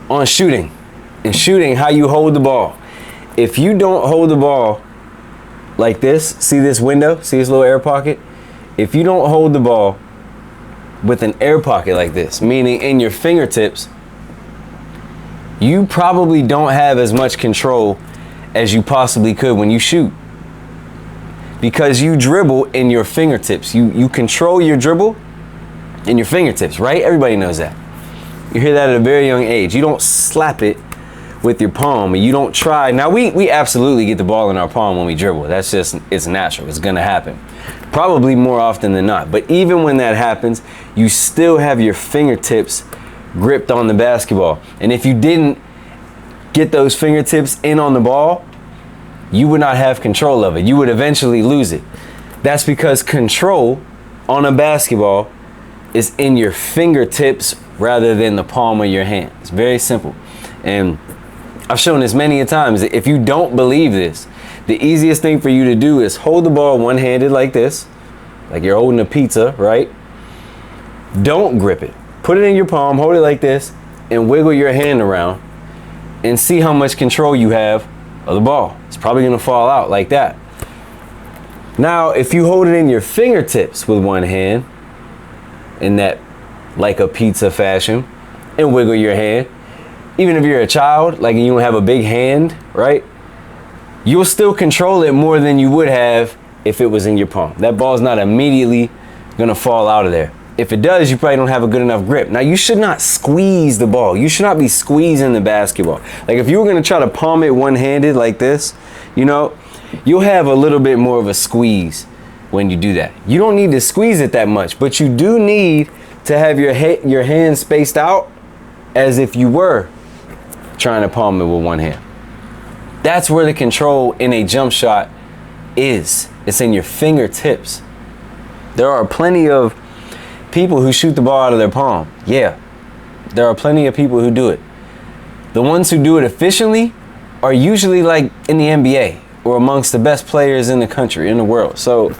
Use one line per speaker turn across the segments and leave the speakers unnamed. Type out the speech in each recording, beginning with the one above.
on shooting. In shooting, how you hold the ball. If you don't hold the ball like this, see this window? See this little air pocket? If you don't hold the ball with an air pocket like this, meaning in your fingertips, you probably don't have as much control as you possibly could when you shoot. Because you dribble in your fingertips. You control your dribble in your fingertips, right? Everybody knows that. You hear that at a very young age. You don't slap it with your palm, and you don't try. Now, we absolutely get the ball in our palm when we dribble. That's just, it's natural. It's gonna happen. Probably more often than not. But even when that happens, you still have your fingertips gripped on the basketball. And if you didn't get those fingertips in on the ball, you would not have control of it. You would eventually lose it. That's because control on a basketball is in your fingertips rather than the palm of your hand. It's very simple. And I've shown this many a times. If you don't believe this, the easiest thing for you to do is hold the ball one-handed like this, like you're holding a pizza, right? Don't grip it. Put it in your palm, hold it like this, and wiggle your hand around and see how much control you have of the ball. It's probably gonna fall out like that. Now, if you hold it in your fingertips with one hand, in that like a pizza fashion, and wiggle your hand, even if you're a child, like you don't have a big hand, right? You'll still control it more than you would have if it was in your palm. That ball's not immediately gonna fall out of there. If it does, you probably don't have a good enough grip. Now, you should not squeeze the ball. You should not be squeezing the basketball. Like if you were gonna try to palm it one-handed like this, you know, you'll have a little bit more of a squeeze when you do that. You don't need to squeeze it that much, but you do need to have your hand spaced out as if you were trying to palm it with one hand. That's where the control in a jump shot is. It's in your fingertips. There are plenty of people who shoot the ball out of their palm. Yeah, there are plenty of people who do it. The ones who do it efficiently are usually like in the NBA or amongst the best players in the country, in the world. So, you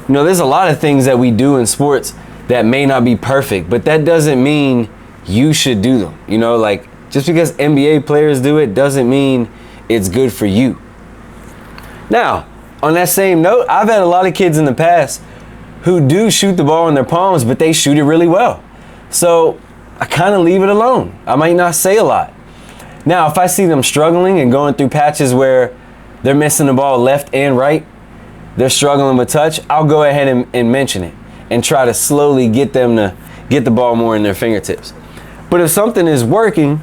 know, there's a lot of things that we do in sports that may not be perfect, but that doesn't mean you should do them. You know, like just because NBA players do it doesn't mean it's good for you. Now, on that same note, I've had a lot of kids in the past who do shoot the ball in their palms, but they shoot it really well. So I kind of leave it alone. I might not say a lot. Now, if I see them struggling and going through patches where they're missing the ball left and right, they're struggling with touch, I'll go ahead and mention it and try to slowly get them to get the ball more in their fingertips. But if something is working,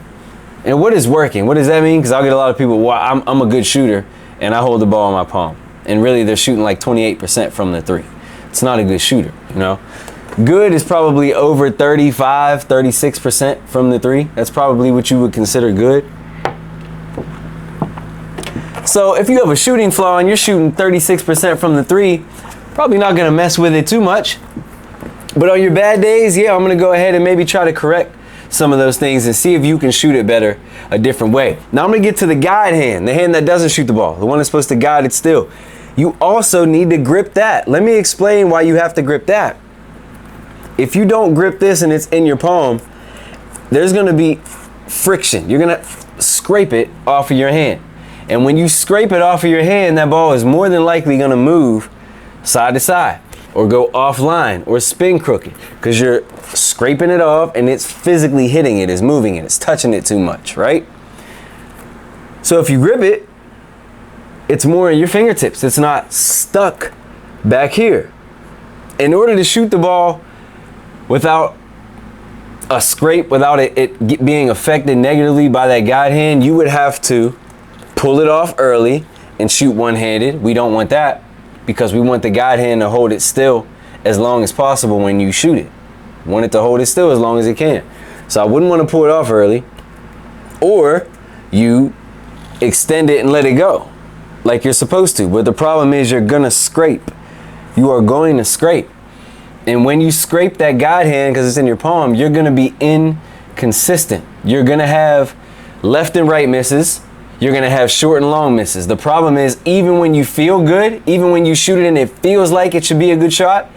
and what is working? What does that mean? Because I'll get a lot of people, well, I'm a good shooter and I hold the ball in my palm. And really they're shooting like 28% from the three. It's not a good shooter, you know? Good is probably over 35, 36% from the three. That's probably what you would consider good. So if you have a shooting flaw and you're shooting 36% from the three, probably not gonna mess with it too much. But on your bad days, yeah, I'm gonna go ahead and maybe try to correct some of those things and see if you can shoot it better a different way. Now I'm gonna get to the guide hand, the hand that doesn't shoot the ball, the one that's supposed to guide it still. You also need to grip that. Let me explain why you have to grip that. If you don't grip this and it's in your palm, there's gonna be friction. You're gonna scrape it off of your hand. And when you scrape it off of your hand, that ball is more than likely gonna move side to side or go offline or spin crooked because you're scraping it off and it's physically hitting it, it's moving it, it's touching it too much, right? So if you grip it, it's more in your fingertips. It's not stuck back here. In order to shoot the ball without a scrape, without it being affected negatively by that guide hand, you would have to pull it off early and shoot one-handed. We don't want that because we want the guide hand to hold it still as long as possible when you shoot it. We want it to hold it still as long as it can. So I wouldn't want to pull it off early, or you extend it and let it go like you're supposed to. But the problem is you're gonna scrape. You are going to scrape. And when you scrape that guide hand, because it's in your palm, you're gonna be inconsistent. You're gonna have left and right misses. You're gonna have short and long misses. The problem is, even when you feel good, even when you shoot it and it feels like it should be a good shot,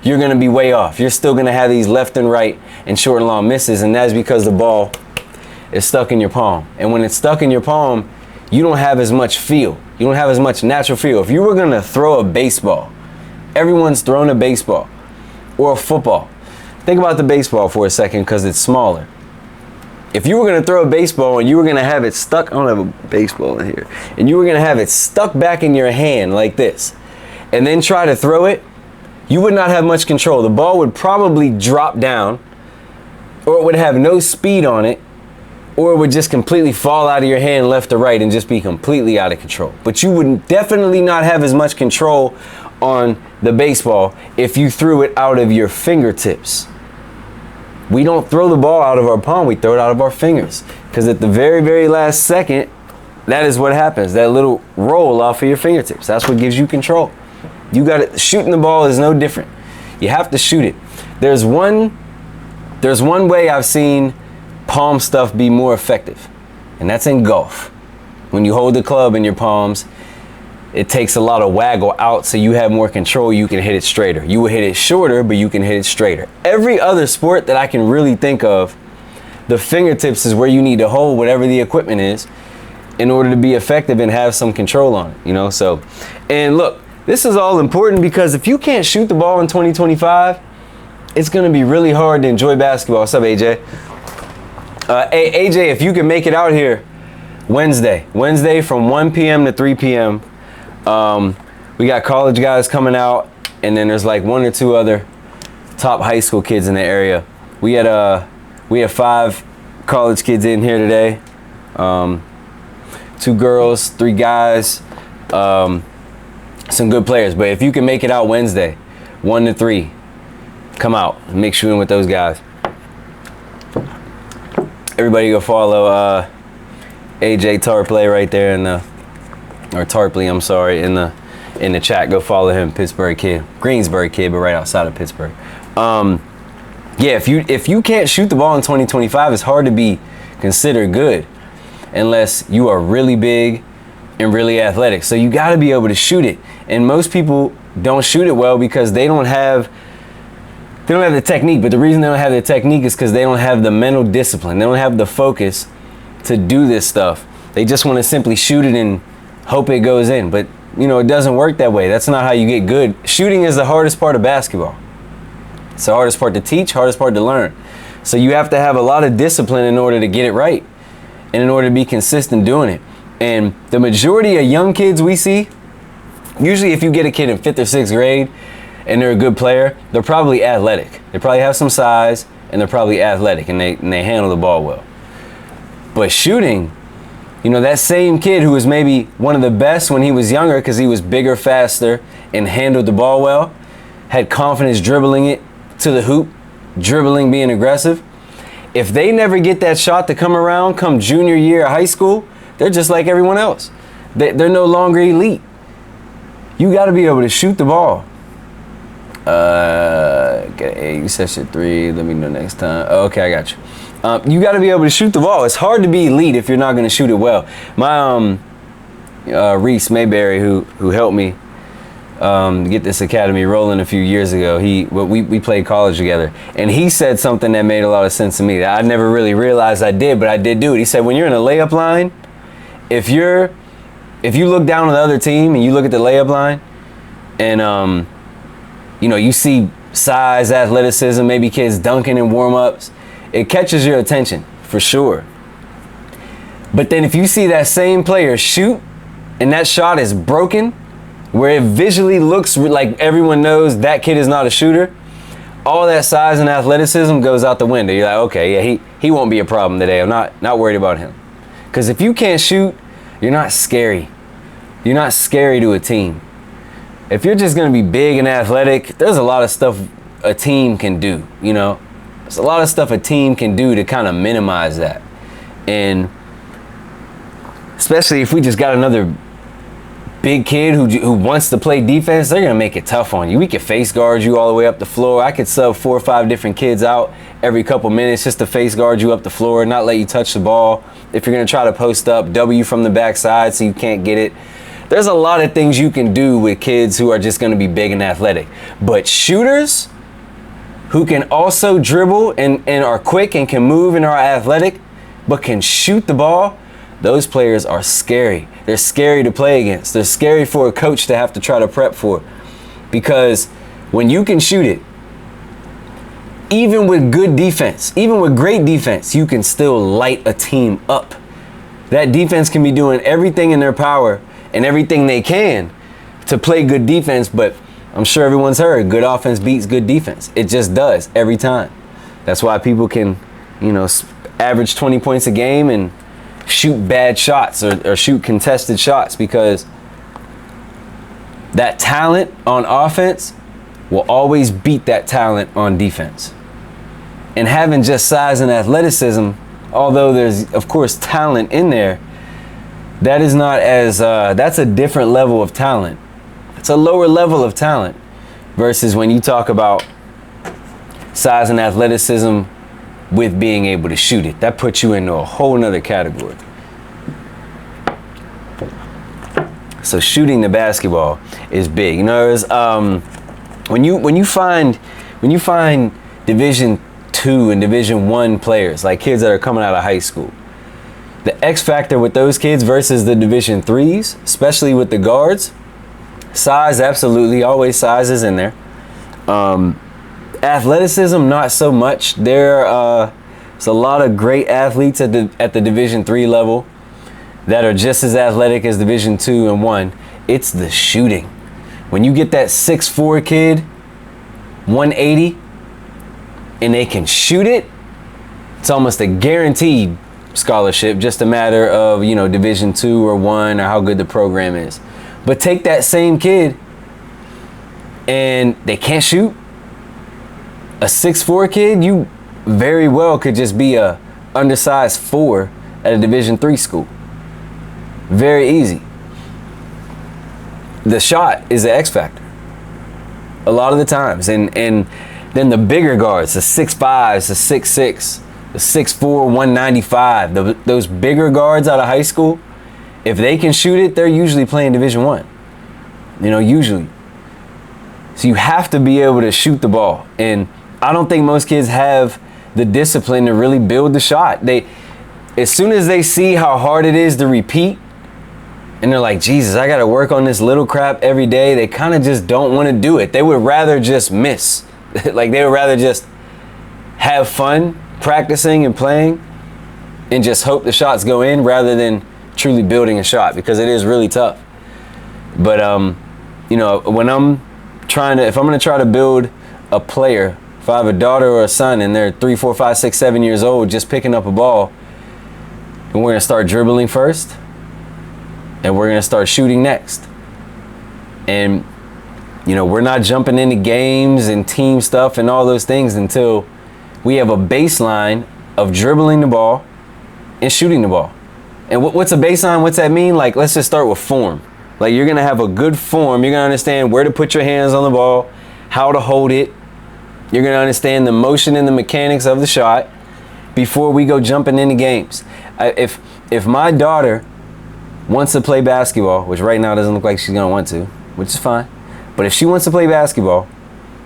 you're going to be way off. You're still going to have these left and right and short and long misses, and that's because the ball is stuck in your palm. And when it's stuck in your palm, you don't have as much feel. You don't have as much natural feel. If you were going to throw a baseball, everyone's thrown a baseball or a football. Think about the baseball for a second because it's smaller. If you were going to throw a baseball and you were going to have it stuck, I don't have a baseball in here, and you were going to have it stuck back in your hand like this, and then try to throw it, you would not have much control. The ball would probably drop down, or it would have no speed on it, or it would just completely fall out of your hand left to right and just be completely out of control. But you would definitely not have as much control on the baseball if you threw it out of your fingertips. We don't throw the ball out of our palm, we throw it out of our fingers. Because at the very, very last second, that is what happens. That little roll off of your fingertips. That's what gives you control. You got it. Shooting the ball is no different. You have to shoot it. There's one way I've seen palm stuff be more effective, and that's in golf. When you hold the club in your palms, it takes a lot of waggle out, so you have more control. You can hit it straighter. You will hit it shorter, but you can hit it straighter. Every other sport that I can really think of, the fingertips is where you need to hold whatever the equipment is in order to be effective and have some control on it, you know? So, and look, this is all important because if you can't shoot the ball in 2025, it's going to be really hard to enjoy basketball. What's up, AJ? Hey, AJ, if you can make it out here Wednesday from 1 p.m. to 3 p.m., we got college guys coming out, and then there's like 1 or 2 other top high school kids in the area. We had 5 college kids in here today, 2 girls, 3 guys, some good players. But if you can make it out Wednesday 1 to 3, come out and make shooting with those guys. Everybody go follow AJ Tarpley right there in the, or Tarpley, I'm sorry, in the chat. Go follow him, Pittsburgh kid, Greensburg kid, but right outside of Pittsburgh. Yeah, if you can't shoot the ball in 2025, it's hard to be considered good unless you are really big and really athletic. So you got to be able to shoot it. And most people don't shoot it well because they don't have the technique. But the reason they don't have the technique is because they don't have the mental discipline. They don't have the focus to do this stuff. They just want to simply shoot it and hope it goes in. But, you know, it doesn't work that way. That's not how you get good. Shooting is the hardest part of basketball. It's the hardest part to teach, hardest part to learn. So you have to have a lot of discipline in order to get it right and in order to be consistent doing it. And the majority of young kids we see, usually if you get a kid in 5th or 6th grade and they're a good player, they're probably athletic. They probably have some size and they're probably athletic and they handle the ball well. But shooting, you know, that same kid who was maybe one of the best when he was younger because he was bigger, faster, and handled the ball well, had confidence dribbling it to the hoop, dribbling, being aggressive. If they never get that shot to come around come junior year of high school, they're just like everyone else. They're no longer elite. You got to be able to shoot the ball. Okay, you said shit 3. Let me know next time. Oh, okay, I got you. You got to be able to shoot the ball. It's hard to be elite if you're not going to shoot it well. My Reese Mayberry, who helped me get this academy rolling a few years ago, we played college together, and he said something that made a lot of sense to me that I never really realized I did, but I did do it. He said, when you're in a layup line, if you look down on the other team and you look at the layup line, and you know, you see size, athleticism, maybe kids dunking in warm-ups, it catches your attention for sure. But then if you see that same player shoot and that shot is broken, where it visually looks like everyone knows that kid is not a shooter, all that size and athleticism goes out the window. You're like, okay, yeah, he won't be a problem today. I'm not worried about him. Because if you can't shoot, you're not scary. You're not scary to a team. If you're just going to be big and athletic, there's a lot of stuff a team can do, you know? There's a lot of stuff a team can do to kind of minimize that. And especially if we just got another big kid who wants to play defense, they're going to make it tough on you. We could face guard you all the way up the floor. I could sub 4 or 5 different kids out every couple minutes just to face guard you up the floor, not let you touch the ball. If you're going to try to post up, W from the backside so you can't get it. There's a lot of things you can do with kids who are just going to be big and athletic. But shooters, who can also dribble and are quick and can move and are athletic, but can shoot the ball, those players are scary. They're scary to play against. They're scary for a coach to have to try to prep for. Because when you can shoot it, even with good defense, even with great defense, you can still light a team up. That defense can be doing everything in their power and everything they can to play good defense, but I'm sure everyone's heard good offense beats good defense. It just does every time. That's why people can, average 20 points a game and shoot bad shots or shoot contested shots, because that talent on offense will always beat that talent on defense. And having just size and athleticism, although there's of course talent in there, that is not as that's a different level of talent. It's a lower level of talent versus when you talk about size and athleticism with being able to shoot it. That puts you into a whole nother category. So shooting the basketball is big. When you find Division II and Division I players, like kids that are coming out of high school, the X factor with those kids versus the Division IIIs, especially with the guards, size, absolutely, always size is in there. Athleticism, not so much. There's a lot of great athletes at the Division III level that are just as athletic as Division II and I. It's the shooting. When you get that 6'4" kid, 180, and they can shoot it, it's almost a guaranteed scholarship, just a matter of, Division II or I or how good the program is. But take that same kid and they can't shoot. A 6'4" kid, you very well could just be a undersized 4 at a Division III school. Very easy. The shot is the X factor a lot of the times. And then the bigger guards, the 6'5", the 6'6", the 6'4", 195, those bigger guards out of high school, if they can shoot it, they're usually playing Division I. Usually. So you have to be able to shoot the ball. And I don't think most kids have the discipline to really build the shot. As soon as they see how hard it is to repeat, and they're like, Jesus, I got to work on this little crap every day, they kind of just don't want to do it. They would rather just miss. Like, they would rather just have fun practicing and playing and just hope the shots go in rather than truly building a shot, because it is really tough. But, when if I'm going to try to build a player, if I have a daughter or a son and they're 3, 4, 5, 6, 7 years old, just picking up a ball, and we're going to start dribbling first, and we're going to start shooting next. And, we're not jumping into games and team stuff and all those things until we have a baseline of dribbling the ball and shooting the ball. And what's a baseline? What's that mean? Like, let's just start with form. Like, you're going to have a good form. You're going to understand where to put your hands on the ball, how to hold it. You're going to understand the motion and the mechanics of the shot before we go jumping into games. If my daughter wants to play basketball, which right now doesn't look like she's going to want to, which is fine. But if she wants to play basketball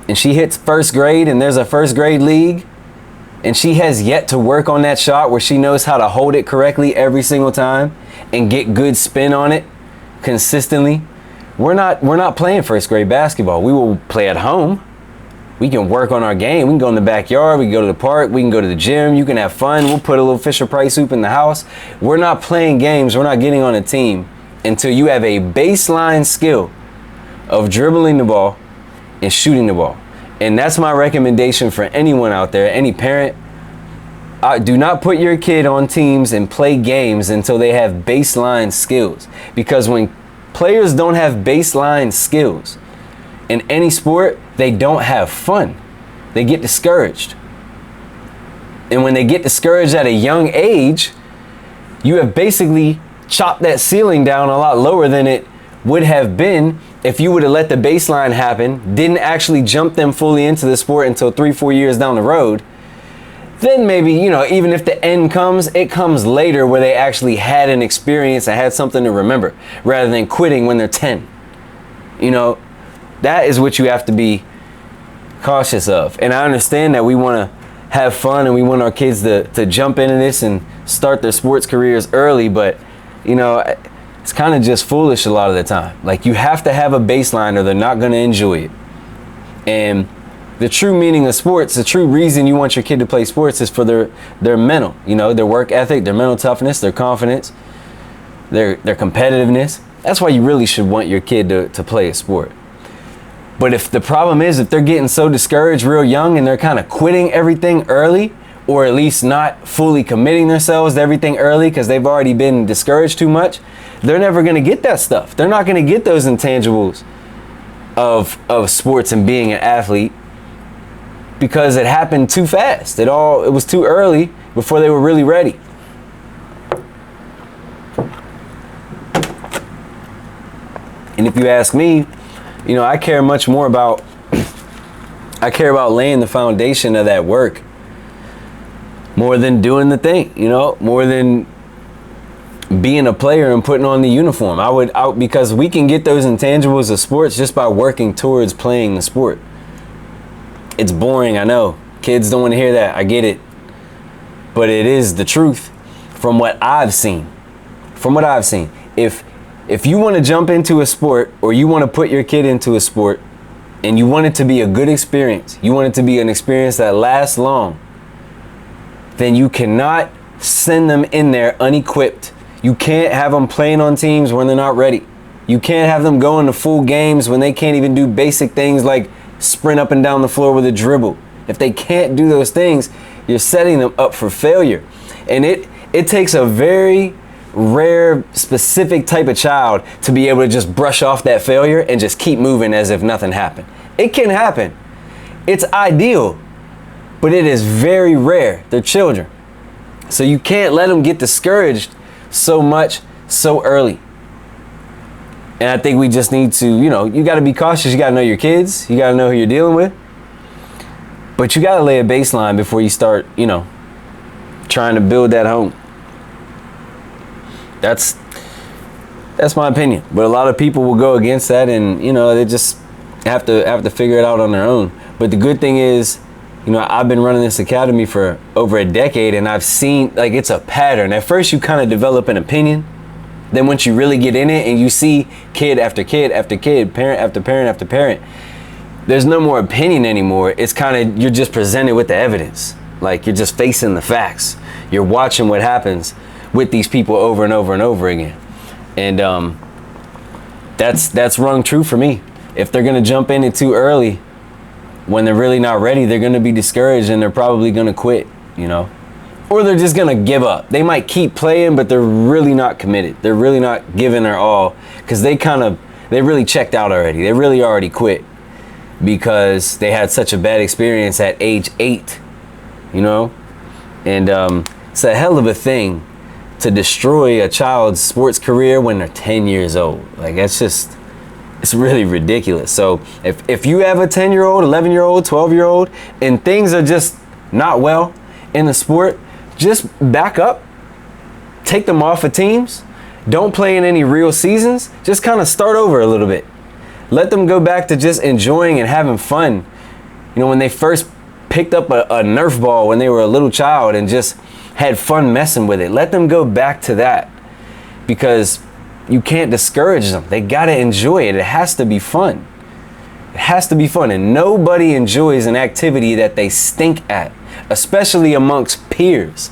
and she hits first grade and there's a first grade league and she has yet to work on that shot where she knows how to hold it correctly every single time and get good spin on it consistently, we're not playing first grade basketball. We will play at home. We can work on our game. We can go in the backyard. We can go to the park. We can go to the gym. You can have fun. We'll put a little Fisher-Price hoop in the house. We're not playing games. We're not getting on a team until you have a baseline skill of dribbling the ball and shooting the ball. And that's my recommendation for anyone out there, any parent. Do not put your kid on teams and play games until they have baseline skills. Because when players don't have baseline skills in any sport, they don't have fun. They get discouraged. And when they get discouraged at a young age, you have basically chopped that ceiling down a lot lower than it would have been if you would have let the baseline happen, didn't actually jump them fully into the sport until 3-4 years down the road. Then maybe, even if the end comes, it comes later where they actually had an experience and had something to remember rather than quitting when they're 10. That is what you have to be cautious of. And I understand that we want to have fun and we want our kids to jump into this and start their sports careers early, but you know, it's kind of just foolish a lot of the time. Like, you have to have a baseline or they're not going to enjoy it. And the true meaning of sports, the true reason you want your kid to play sports is for their mental, you know, their work ethic, their mental toughness, their confidence, their competitiveness. That's why you really should want your kid to play a sport. But if the problem is, if they're getting so discouraged real young and they're kind of quitting everything early, or at least not fully committing themselves to everything early because they've already been discouraged too much, they're never going to get that stuff. They're not going to get those intangibles of sports and being an athlete because it happened too fast. It was too early before they were really ready. And if you ask me, you know, I care about laying the foundation of that work more than doing the thing, you know, more than being a player and putting on the uniform. Because we can get those intangibles of sports just by working towards playing the sport. It's boring, I know. Kids don't want to hear that. I get it. But it is the truth from what I've seen. If you want to jump into a sport, or you want to put your kid into a sport and you want it to be a good experience, you want it to be an experience that lasts long, then you cannot send them in there unequipped. You can't have them playing on teams when they're not ready. You can't have them going to full games when they can't even do basic things like sprint up and down the floor with a dribble. If they can't do those things, you're setting them up for failure. And it takes a very rare, specific type of child to be able to just brush off that failure and just keep moving as if nothing happened. It can happen. It's ideal, but it is very rare. They're children. So you can't let them get discouraged so much so early. And I think we just need to, you know, you got to be cautious. You got to know your kids. You got to know who you're dealing with. But you got to lay a baseline before you start, you know, trying to build that home. That's my opinion. But a lot of people will go against that, and you know, they just have to figure it out on their own. But the good thing is, you know, I've been running this academy for over a decade, and I've seen, like, it's a pattern. At first you kind of develop an opinion. Then once you really get in it and you see kid after kid after kid, parent after parent after parent, there's no more opinion anymore. It's kind of, you're just presented with the evidence. Like, you're just facing the facts. You're watching what happens with these people over and over and over again. And that's rung true for me. If they're going to jump in it too early, when they're really not ready, they're going to be discouraged and they're probably going to quit, you know, or they're just going to give up. They might keep playing, but they're really not committed. They're really not giving their all because they really checked out already. They really already quit because they had such a bad experience at age 8, you know, and it's a hell of a thing to destroy a child's sports career when they're 10 years old. Like, that's just, it's really ridiculous. So if you have a 10-year-old, 11-year-old, 12-year-old, and things are just not well in the sport, just back up, take them off of teams, don't play in any real seasons, just kind of start over a little bit. Let them go back to just enjoying and having fun. You know, when they first picked up a Nerf ball when they were a little child and just had fun messing with it. Let them go back to that, because you can't discourage them. They got to enjoy it. It has to be fun. It has to be fun. And nobody enjoys an activity that they stink at, especially amongst peers.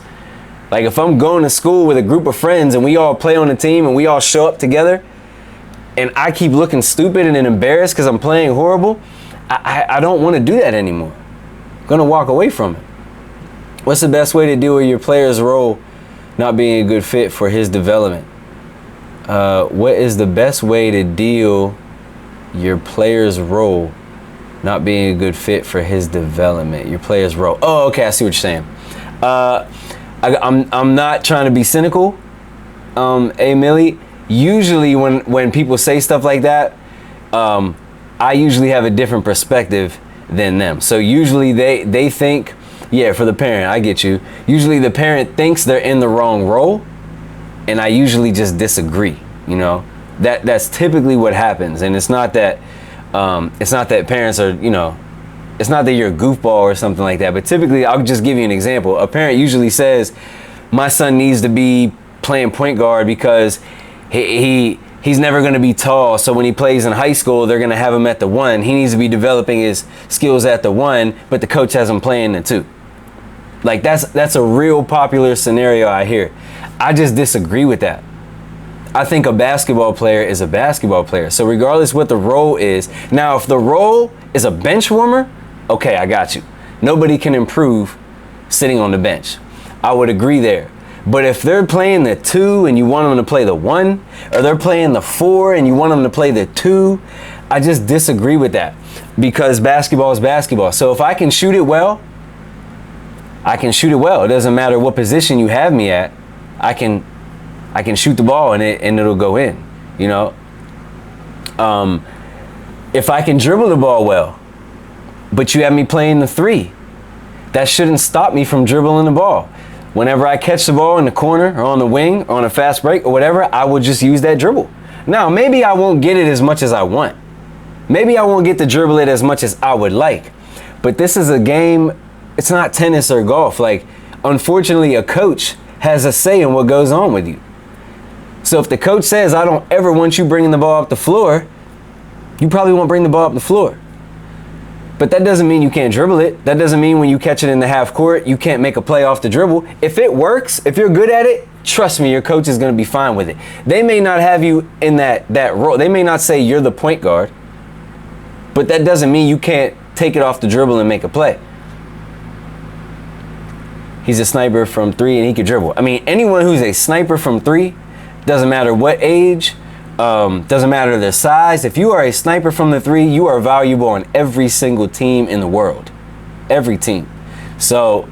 Like, if I'm going to school with a group of friends and we all play on a team and we all show up together and I keep looking stupid and embarrassed because I'm playing horrible, I don't want to do that anymore. I'm going to walk away from it. What's the best way to deal with your player's role not being a good fit for his development? What is the best way to deal your player's role not being a good fit for his development? Your player's role. Oh, okay, I see what you're saying. I'm not trying to be cynical, Millie. Usually when people say stuff like that, I usually have a different perspective than them. So usually they think, yeah, for the parent, I get you. Usually the parent thinks they're in the wrong role, and I usually just disagree. You know, that's typically what happens. And it's not that parents are, you know, it's not that you're a goofball or something like that, but typically, I'll just give you an example. A parent usually says, my son needs to be playing point guard because he's never going to be tall. So when he plays in high school, they're going to have him at the 1. He needs to be developing his skills at the 1, but the coach has him playing the 2. Like that's a real popular scenario I hear. I just disagree with that. I think a basketball player is a basketball player. So regardless what the role is, now if the role is a bench warmer, okay, I got you. Nobody can improve sitting on the bench. I would agree there. But if they're playing the 2 and you want them to play the 1, or they're playing the 4 and you want them to play the 2, I just disagree with that, because basketball is basketball. So if I can shoot it well, I can shoot it well. It doesn't matter what position you have me at. I can shoot the ball and it'll go in, you know. If I can dribble the ball well, but you have me playing the 3, that shouldn't stop me from dribbling the ball. Whenever I catch the ball in the corner or on the wing or on a fast break or whatever, I will just use that dribble. Now, maybe I won't get it as much as I want. Maybe I won't get to dribble it as much as I would like. But this is a game. It's not tennis or golf. Like, unfortunately, a coach has a say in what goes on with you. So if the coach says, I don't ever want you bringing the ball up the floor, you probably won't bring the ball up the floor. But that doesn't mean you can't dribble it. That doesn't mean when you catch it in the half court, you can't make a play off the dribble. If it works, if you're good at it, trust me, your coach is going to be fine with it. They may not have you in that role. They may not say you're the point guard, but that doesn't mean you can't take it off the dribble and make a play. He's a sniper from 3 and he can dribble. I mean, anyone who's a sniper from 3, doesn't matter what age, doesn't matter the size. If you are a sniper from the 3, you are valuable on every single team in the world. Every team. So,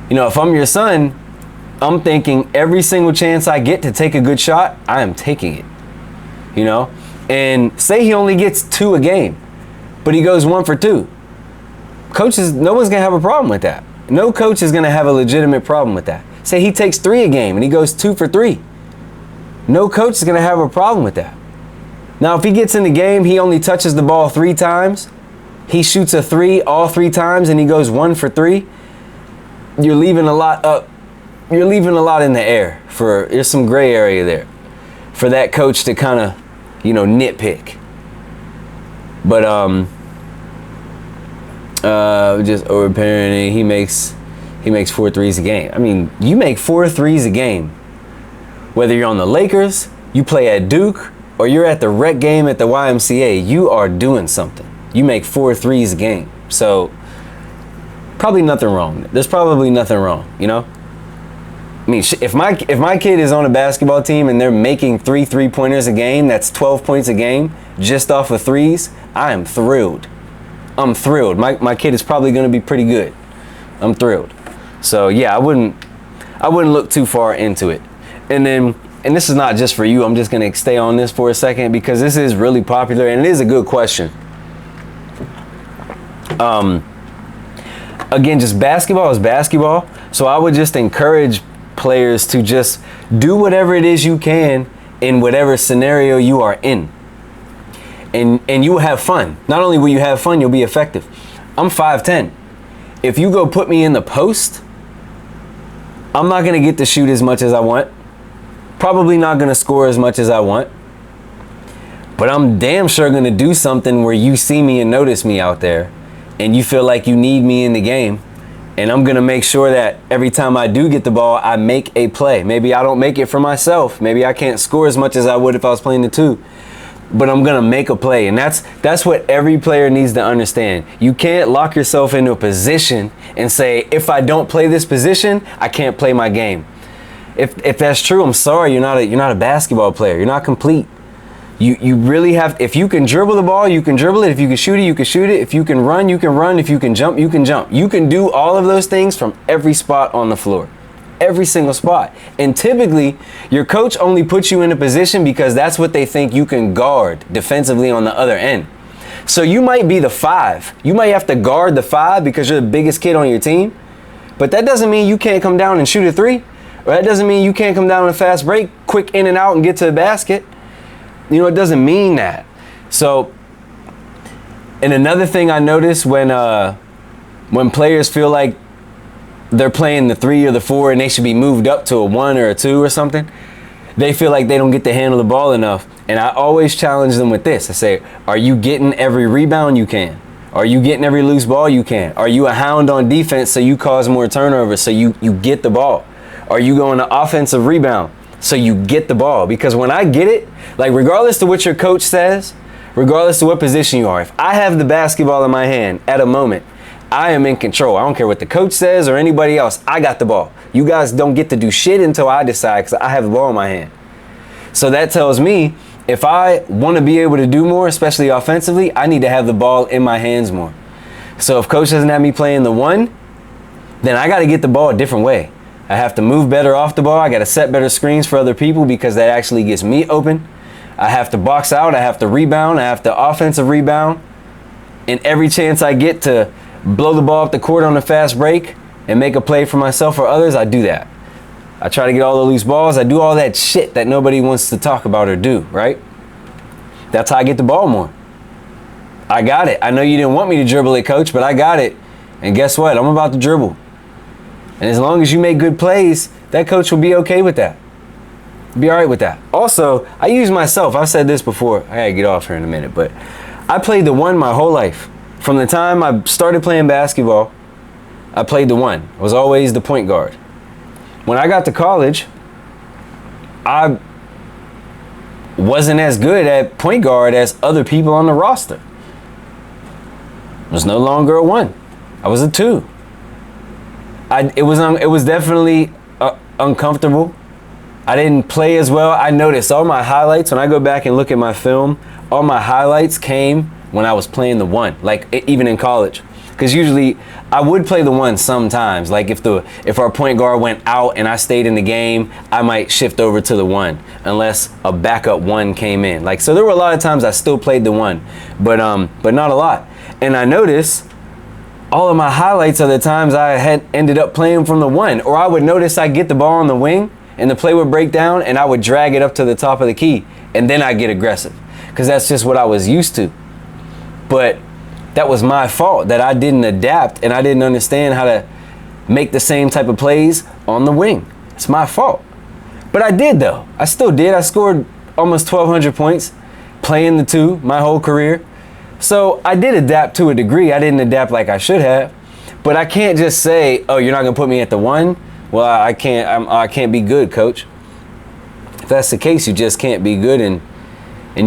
you know, if I'm your son, I'm thinking every single chance I get to take a good shot, I am taking it. You know? And say he only gets 2 a game, but he goes 1 for 2. Coaches, no one's going to have a problem with that. No coach is going to have a legitimate problem with that. Say he takes 3 a game and he goes 2 for 3. No coach is going to have a problem with that. Now, if he gets in the game, he only touches the ball 3 times, he shoots a 3 all 3 times, and he goes 1 for 3, you're leaving a lot up. You're leaving a lot in the air. There's some gray area there for that coach to kind of, you know, nitpick. But just overparenting. He makes 4 threes a game. I mean, you make 4 threes a game. Whether you're on the Lakers, you play at Duke, or you're at the rec game at the YMCA, you are doing something. You make 4 threes a game. So probably nothing wrong. There's probably nothing wrong, you know? I mean, if my kid is on a basketball team and they're making 3 3-pointers a game, that's 12 points a game just off of threes, I am thrilled. I'm thrilled. My kid is probably going to be pretty good. I'm thrilled. So yeah, I wouldn't look too far into it. And this is not just for you. I'm just going to stay on this for a second because this is really popular and it is a good question. Again, just basketball is basketball. So I would just encourage players to just do whatever it is you can in whatever scenario you are in. And you will have fun. Not only will you have fun, you'll be effective. I'm 5'10". If you go put me in the post, I'm not going to get to shoot as much as I want. Probably not going to score as much as I want. But I'm damn sure going to do something where you see me and notice me out there and you feel like you need me in the game. And I'm going to make sure that every time I do get the ball, I make a play. Maybe I don't make it for myself. Maybe I can't score as much as I would if I was playing the 2. But I'm going to make a play. And that's what every player needs to understand. You can't lock yourself into a position and say, if I don't play this position, I can't play my game. If that's true, I'm sorry, you're not a basketball player. You're not complete. You really have, if you can dribble the ball, you can dribble it. If you can shoot it, you can shoot it. If you can run, you can run. If you can jump, you can jump. You can do all of those things from every spot on the floor. Every single spot. And typically, your coach only puts you in a position because that's what they think you can guard defensively on the other end. So you might be the 5. You might have to guard the 5 because you're the biggest kid on your team. But that doesn't mean you can't come down and shoot a 3. Or that doesn't mean you can't come down on a fast break, quick in and out and get to the basket. You know, it doesn't mean that. So And another thing I notice when players feel like they're playing the 3 or the 4 and they should be moved up to a 1 or a 2 or something, they feel like they don't get to handle the ball enough. And I always challenge them with this. I say, are you getting every rebound you can? Are you getting every loose ball you can? Are you a hound on defense so you cause more turnovers so you get the ball? Are you going to offensive rebound so you get the ball? Because when I get it, like regardless of what your coach says, regardless of what position you are, if I have the basketball in my hand at a moment, I am in control. I don't care what the coach says or anybody else. I got the ball. You guys don't get to do shit until I decide because I have the ball in my hand. So that tells me if I want to be able to do more, especially offensively, I need to have the ball in my hands more. So if coach doesn't have me playing the 1, then I got to get the ball a different way. I have to move better off the ball. I got to set better screens for other people because that actually gets me open. I have to box out. I have to rebound. I have to offensive rebound. And every chance I get to blow the ball up the court on a fast break and make a play for myself or others, I do that. I try to get all the loose balls. I do all that shit that nobody wants to talk about or do, right? That's how I get the ball more. I got it. I know you didn't want me to dribble it, coach, but I got it. And guess what? I'm about to dribble. And as long as you make good plays, that coach will be okay with that. Be all right with that. Also, I use myself. I've said this before. I gotta get off here in a minute, but I played the 1 my whole life. From the time I started playing basketball, I played the 1. I was always the point guard. When I got to college, I wasn't as good at point guard as other people on the roster. I was no longer a 1. I was a 2. It was definitely uncomfortable. I didn't play as well. I noticed all my highlights, when I go back and look at my film, all my highlights came when I was playing the 1, like even in college. Because usually I would play the 1 sometimes. Like if our point guard went out and I stayed in the game, I might shift over to the 1 unless a backup 1 came in. Like, so there were a lot of times I still played the 1, but not a lot. And I noticed all of my highlights are the times I had ended up playing from the 1, or I would notice I get the ball on the wing and the play would break down and I would drag it up to the top of the key and then I get aggressive because that's just what I was used to. But that was my fault that I didn't adapt and I didn't understand how to make the same type of plays on the wing. It's my fault. But I did though. I still did. I scored almost 1,200 points playing the 2 my whole career. So I did adapt to a degree. I didn't adapt like I should have. But I can't just say, oh, you're not going to put me at the 1? Well, I can't be good, coach. If that's the case, you just can't be good and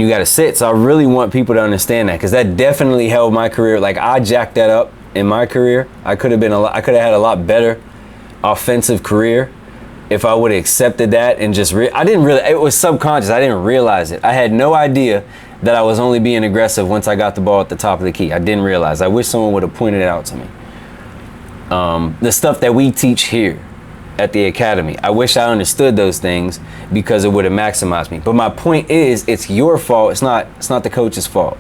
you got to sit. So I really want people to understand that because that definitely held my career. Like I jacked that up in my career. I could have had a lot better offensive career if I would have accepted that and just it was subconscious. I didn't realize it. I had no idea that I was only being aggressive once I got the ball at the top of the key. I didn't realize. I wish someone would have pointed it out to me. The stuff that we teach here at the academy, I wish I understood those things because it would have maximized me. But my point is, it's your fault. It's not the coach's fault.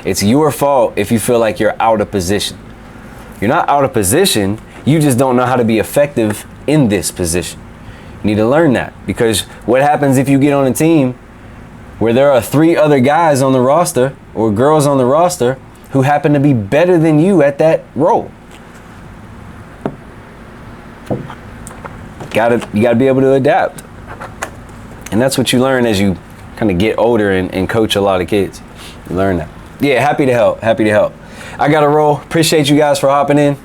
It's your fault if you feel like you're out of position. You're not out of position. You just don't know how to be effective in this position. You need to learn that because what happens if you get on a team where there are 3 other guys on the roster or girls on the roster who happen to be better than you at that role? You gotta be able to adapt. And that's what you learn as you kind of get older and coach a lot of kids. You learn that. Yeah, happy to help. I gotta roll. Appreciate you guys for hopping in.